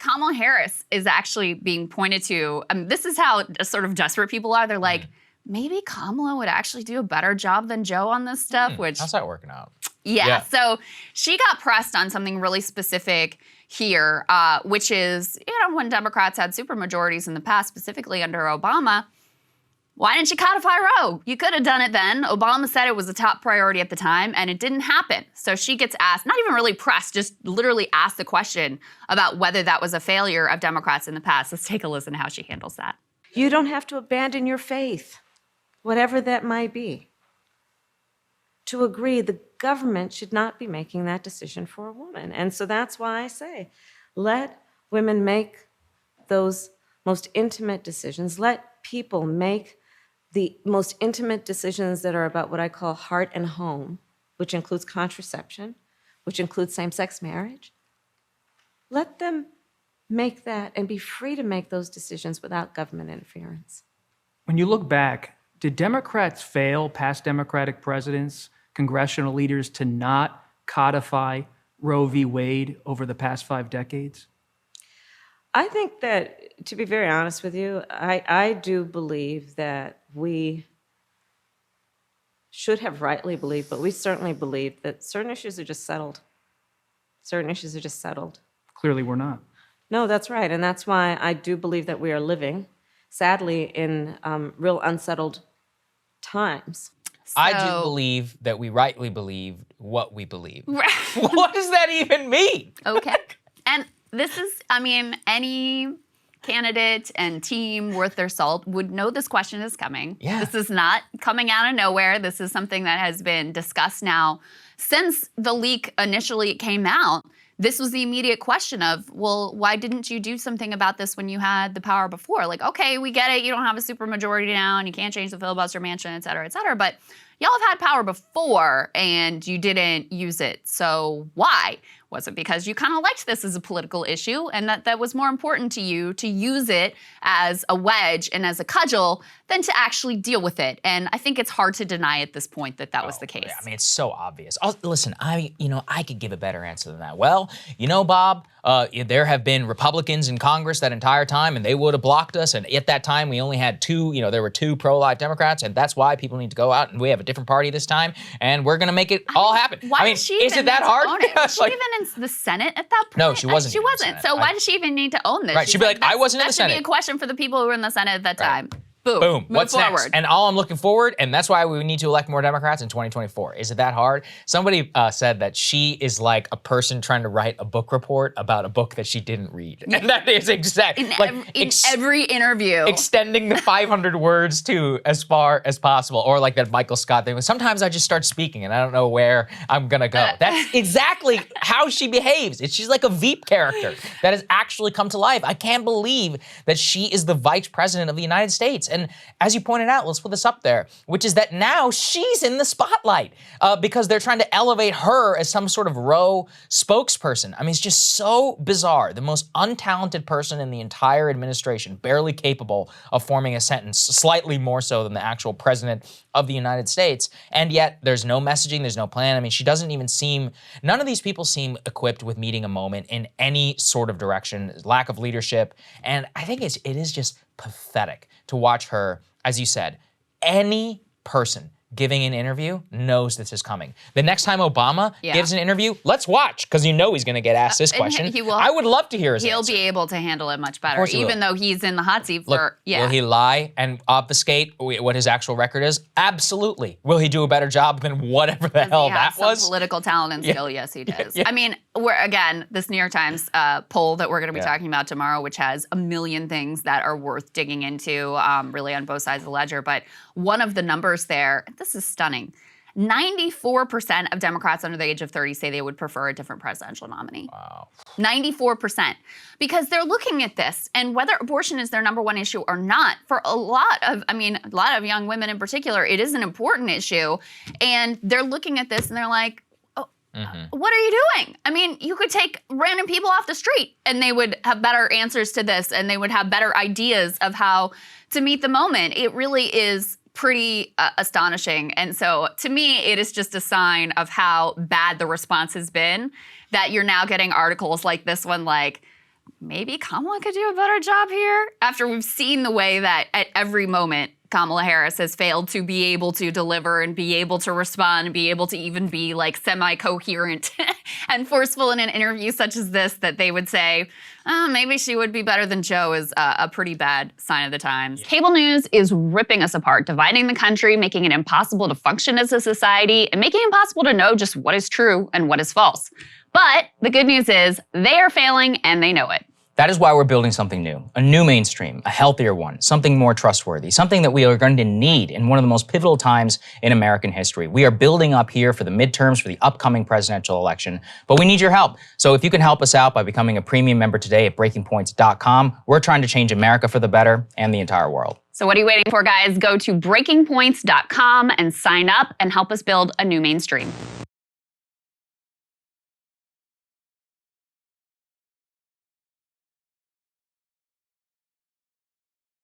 Kamala Harris is actually being pointed to. This is how sort of desperate people are. They're like, maybe Kamala would actually do a better job than Joe on this stuff. Which how's that working out? Yeah, so she got pressed on something really specific here, which is, when Democrats had supermajorities in the past, specifically under Obama, why didn't you codify Roe? You could have done it then. Obama said it was a top priority at the time, and it didn't happen. So she gets asked, not even really pressed, just literally asked the question about whether that was a failure of Democrats in the past. Let's take a listen to how she handles that. You don't have to abandon your faith, whatever that might be, to agree the government should not be making that decision for a woman. And so that's why I say, let women make those most intimate decisions. Let people make the most intimate decisions that are about what I call heart and home, which includes contraception, which includes same-sex marriage. Let them make that and be free to make those decisions without government interference. When you look back, did Democrats fail, past Democratic presidents, congressional leaders, to not codify Roe v. Wade over the past 5 decades? I think that, to be very honest with you, I do believe that we should have rightly believed, but we certainly believed that certain issues are just settled. Certain issues are just settled. Clearly we're not. No, that's right. And that's why I do believe that we are living, sadly, in real unsettled times. I do believe that we rightly believe what we believe. What does that even mean? Okay. And this is, any candidate and team worth their salt would know this question is coming. Yeah. This is not coming out of nowhere. This is something that has been discussed now since the leak initially came out. This was the immediate question of, well, why didn't you do something about this when you had the power before? Like, okay, we get it. You don't have a supermajority now and you can't change the filibuster mansion, et cetera, but y'all have had power before and you didn't use it. So why? Was it because you kind of liked this as a political issue and that was more important to you to use it as a wedge and as a cudgel than to actually deal with it? And I think it's hard to deny at this point that that was the case. It's so obvious. Listen, I could give a better answer than that. Well, Bob, there have been Republicans in Congress that entire time, and they would have blocked us. And at that time, we only had there were 2 pro-life Democrats, and that's why people need to go out, and we have a different party this time, and we're going to make it all happen. Why did she is it that hard? Was she even in the Senate at that point? No, she wasn't. She wasn't. So why did she even need to own this? Right, she'd be like, I wasn't in the Senate. That should be a question for the people who were in the Senate at that time. Boom. Boom. Move What's forward. next? And all I'm looking forward, and that's why we need to elect more Democrats in 2024. Is it that hard? Somebody said that she is like a person trying to write a book report about a book that she didn't read. And that is exact. In every interview. Extending the 500 words to as far as possible. Or like that Michael Scott thing. Sometimes I just start speaking and I don't know where I'm going to go. That's exactly how she behaves. She's like a Veep character that has actually come to life. I can't believe that she is the Vice President of the United States. And as you pointed out, let's put this up there, which is that now she's in the spotlight because they're trying to elevate her as some sort of Roe spokesperson. It's just so bizarre. The most untalented person in the entire administration, barely capable of forming a sentence, slightly more so than the actual president of the United States. And yet there's no messaging, there's no plan. She doesn't even none of these people seem equipped with meeting a moment in any sort of direction, lack of leadership. And I think it is just pathetic to watch her, as you said. Any person giving an interview knows this is coming. The next time Obama gives an interview, let's watch, because he's going to get asked this question. I would love to hear his answer. He'll be able to handle it much better, even though he's in the hot seat for, Will he lie and obfuscate what his actual record is? Absolutely. Will he do a better job than whatever the hell that was? Some political talent and skill, yes, he does. This New York Times poll that we're going to be talking about tomorrow, which has a million things that are worth digging into, really on both sides of the ledger. But one of the numbers there, this is stunning. 94% of Democrats under the age of 30 say they would prefer a different presidential nominee. Wow. 94%. Because they're looking at this, and whether abortion is their number one issue or not, for a lot of young women in particular, it is an important issue. And they're looking at this and they're like, what are you doing? You could take random people off the street and they would have better answers to this and they would have better ideas of how to meet the moment. It really is pretty astonishing. And so to me, it is just a sign of how bad the response has been that you're now getting articles like this one, like, maybe Kamala could do a better job here? After we've seen the way that at every moment Kamala Harris has failed to be able to deliver and be able to respond and be able to even be like semi-coherent and forceful in an interview such as this, that they would say, oh, maybe she would be better than Joe, is a pretty bad sign of the times. Yeah. Cable news is ripping us apart, dividing the country, making it impossible to function as a society, and making it impossible to know just what is true and what is false. But the good news is they are failing and they know it. That is why we're building something new, a new mainstream, a healthier one, something more trustworthy, something that we are going to need in one of the most pivotal times in American history. We are building up here for the midterms, for the upcoming presidential election, but we need your help. So if you can help us out by becoming a premium member today at breakingpoints.com, we're trying to change America for the better and the entire world. So what are you waiting for, guys? Go to breakingpoints.com and sign up and help us build a new mainstream.